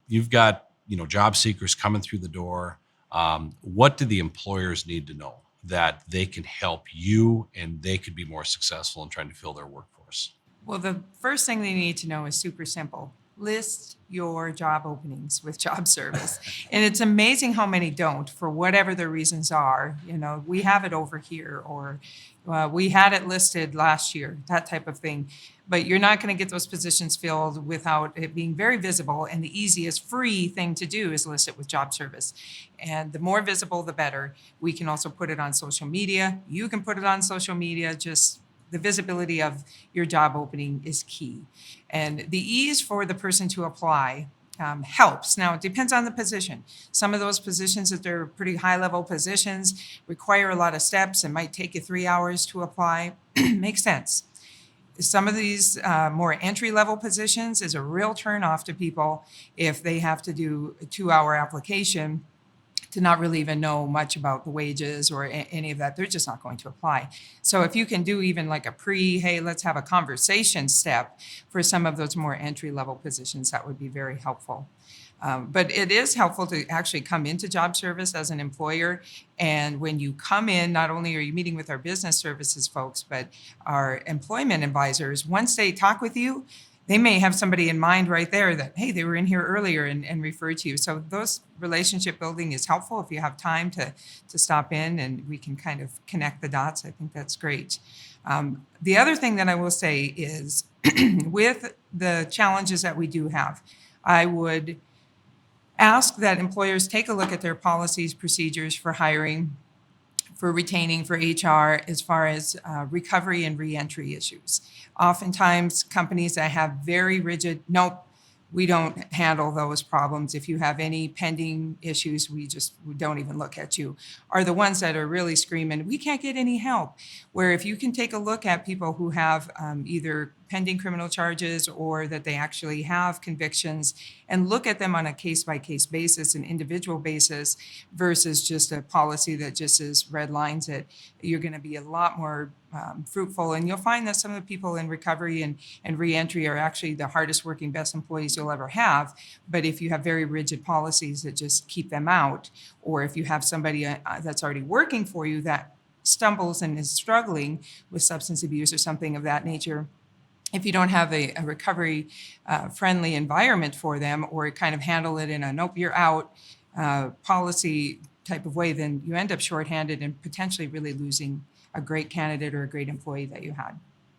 you've got, job seekers coming through the door. What do the employers need to know that they can help you and they could be more successful in trying to fill their workforce? Well, the first thing they need to know is super simple. List your job openings with job service. And it's amazing how many don't, for whatever their reasons are. We have it over here, or we had it listed last year, that type of thing. But you're not going to get those positions filled without it being very visible. And the easiest free thing to do is list it with job service. And the more visible, the better. We can also put it on social media. You can put it on social media. Just the visibility of your job opening is key. And the ease for the person to apply helps. Now, it depends on the position. Some of those positions, that they're pretty high-level positions, require a lot of steps and might take you 3 hours to apply. Makes sense. Some of these more entry-level positions is a real turn-off to people if they have to do a 2-hour application to not really even know much about the wages or any of that. They're just not going to apply. So if you can do even like a hey, let's have a conversation step for some of those more entry-level positions, that would be very helpful. But it is helpful to actually come into job service as an employer. And when you come in, not only are you meeting with our business services folks, but our employment advisors, once they talk with you, they may have somebody in mind right there that, hey, they were in here earlier and referred to you. So those relationship building is helpful if you have time to stop in and we can kind of connect the dots. I think that's great. The other thing that I will say is with the challenges that we do have, I would ask that employers take a look at their policies, procedures for hiring, for retaining, for HR, as far as recovery and reentry issues. Oftentimes, companies that have very rigid, nope, we don't handle those problems. If you have any pending issues, we don't even look at you, are the ones that are really screaming, we can't get any help. Where if you can take a look at people who have either pending criminal charges or that they actually have convictions and look at them on a case-by-case basis, an individual basis, versus just a policy that just is red lines it, you're going to be a lot more fruitful. And you'll find that some of the people in recovery and reentry are actually the hardest working, best employees you'll ever have. But if you have very rigid policies that just keep them out, or if you have somebody that's already working for you that stumbles and is struggling with substance abuse or something of that nature, if you don't have a recovery friendly environment for them, or kind of handle it in a nope, you're out policy type of way, then you end up shorthanded and potentially really losing a great candidate or a great employee that you had.